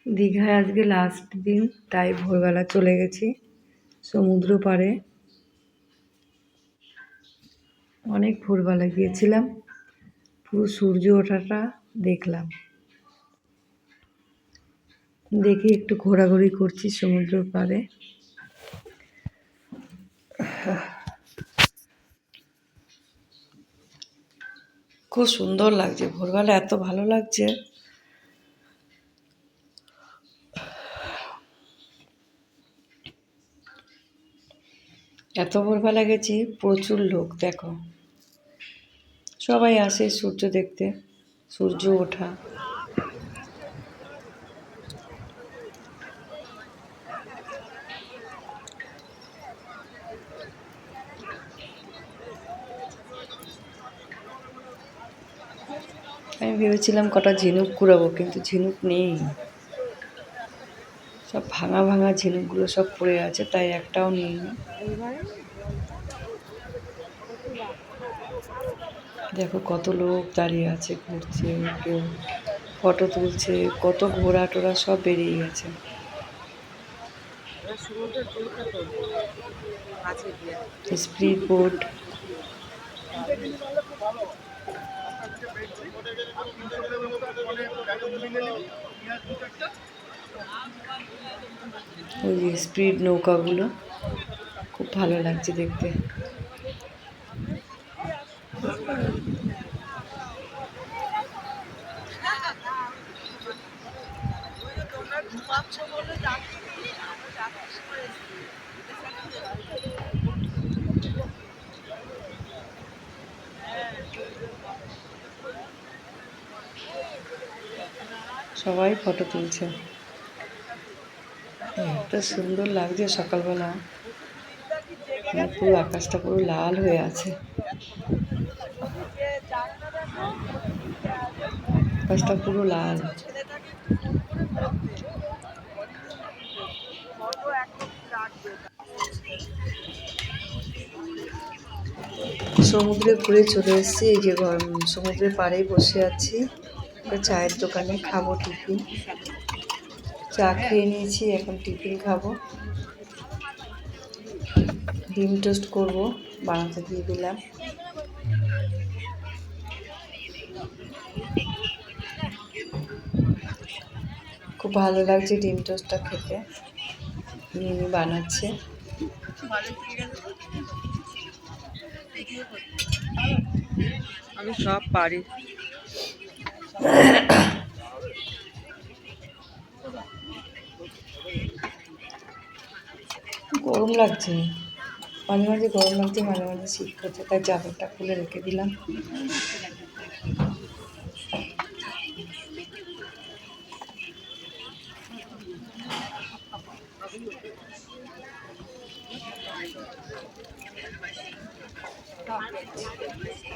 দীঘায় আজকে লাস্ট দিন, তাই ভোরবেলা চলে গেছি সমুদ্র পাড়ে। অনেক ভোরবেলা গিয়েছিলাম, পুরো সূর্য ওঠাটা দেখলাম। দেখে একটু ঘোরাঘুরি করছি সমুদ্র পাড়ে। খুব সুন্দর লাগছে, ভোরবেলা এত ভালো লাগছে। এত ভোরবেলা গেছি, প্রচুর লোক দেখো, সবাই আসে সূর্য দেখতে, সূর্য ওঠা। আমি ভেবেছিলাম কটা ঝিনুক কুড়াবো, কিন্তু ঝিনুক নেই, সব ভাঙা ভাঙা ঝিনুকগুলো সব পড়ে আছে, তাই একটাও নেই। দেখো কত লোক দাঁড়িয়ে আছে, ঘুরছে, কেউ ফটো তুলছে, কত ঘোড়া টোরা সব বেরিয়ে গেছে। স্পিড বোট, ওই যে স্পিড নৌকাগুলো, খুব ভালো লাগছে দেখতে। সবাই ফটো তুলছে, এত সুন্দর লাগছে সকালবেলা, পুরো আকাশটা পুরো লাল হয়ে আছে, আকাশটা পুরো লাল। সমুদ্রে ঘুরে চলে এসেছি, এই যে সমুদ্রের পাড়েই বসে আছি, চায়ের দোকানে খাবো টিফিন। চা খেয়ে নিয়েছি, এখন টিফিন খাবো। ডিম টোস্ট করবো, বানাতে দিয়ে দিলাম। খুব ভালো লাগছে ডিম টোস্টটা খেতে, মিমি বানাচ্ছে। আমি সব পারি। গরম লাগছে, মাঝে মাঝে গরম লাগছে, মাঝে মাঝে শীত করছে, তাই চাদরটা খুলে রেখে দিলাম।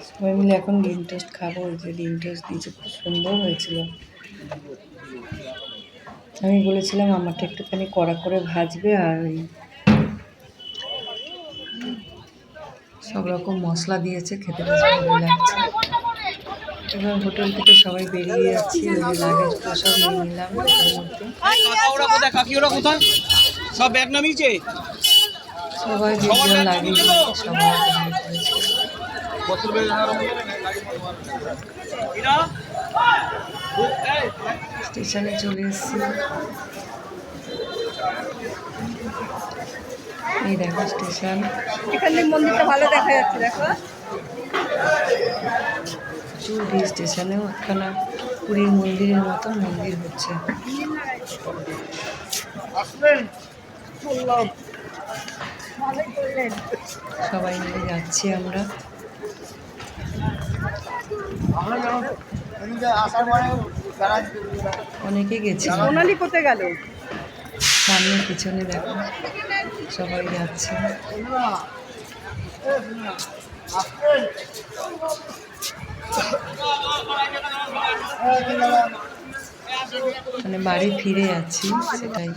সবাই মিলে এখন ডিম টোস্ট খাবো। ওই যে ডিম টোস্ট দিয়েছে, খুব সুন্দর হয়েছিল। আমি বলেছিলাম আমারটা একটুখানি কড়া করে ভাজবে, আর সব রকম মশলা দিয়েছে, খেতে বেশ ভালো লাগছে। এবার হোটেল থেকে সবাই বেরিয়ে যাচ্ছি, ওই যে লাগেজগুলো সব নিয়ে নিলাম ব্যাগের মধ্যে। সব ব্যাগ নামিয়েছে, সবাই যে যার লাগেজ সবাই বেরিয়ে পড়েছে। স্টেশনে চলে এসেছি, এই দেখো স্টেশন। এখানে মন্দিরটা ভালো দেখা যাচ্ছে, দেখো চুরি স্টেশনেও একখানা পুরীর মন্দিরের মতো মন্দির হচ্ছে। সবাই মিলে যাচ্ছি আমরা। অনেকে গেছি। সোনালি কোথায় গেল? সামনে পিছনে দেখো সবাই যাচ্ছে। মানে বাড়ি ফিরে যাচ্ছি, সেটাই।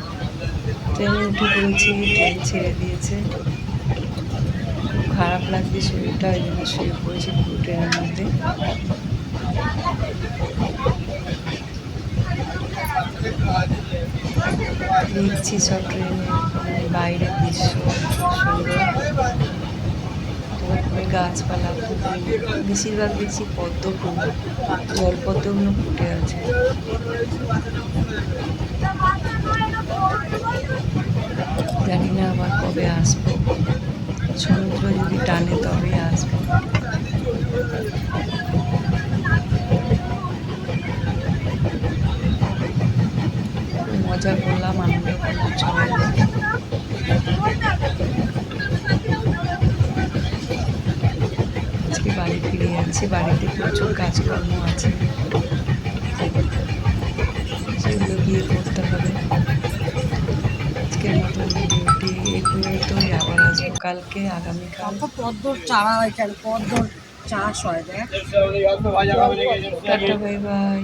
ট্রেনে উঠে পড়েছি, ট্রেন ছেড়ে দিয়েছে, খুব খারাপ লাগছে শরীরটা, ওই জন্য শুয়ে পড়েছি পুরো ট্রেনের মধ্যে। দেখছি সব ট্রেনের বাইরের দৃশ্য সুন্দর। ওখানে গাছপালা পুকুর, বেশিরভাগ দেখছি পদ্ম ফুল, জলপদ্মগুলো ফুটে আছে। জানি না আবার কবে আসবো, সমুদ্র যদি টানে তবে আসবো। মজা করলাম, আনন্দ করলাম সবাই মিলে। আজকে বাড়ি ফিরে যাচ্ছি, বাড়িতে প্রচুর কাজকর্ম আছে, সেগুলো গিয়ে করতে হবে। আজকের মতো ভিডিওটি এই পর্যন্তই, আবার আসবো কালকে, আগামীকাল। কত পদ্মর চারা হয়, পদ্মর চাষ হয় দেখ। Tata, bye bye.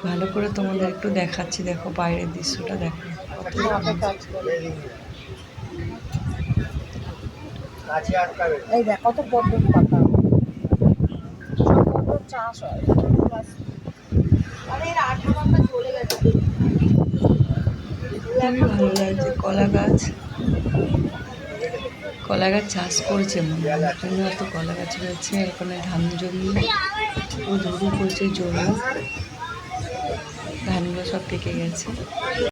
ভালো করে তোমাদের একটু দেখাচ্ছি, দেখো বাইরের দৃশ্যটা দেখো কত সুন্দর। এই দেখ কত পদ্মর পাতা, সব পদ্মর চাষ হয়। খুবই ভালো লাগছে। কলা গাছ চাষ করেছে মনে হয়, ওর জন্য এত কলা গাছ রয়েছে। এখানে ধান জমি ও ধরু করছে জমি, ধানগুলো সব পেকে গেছে।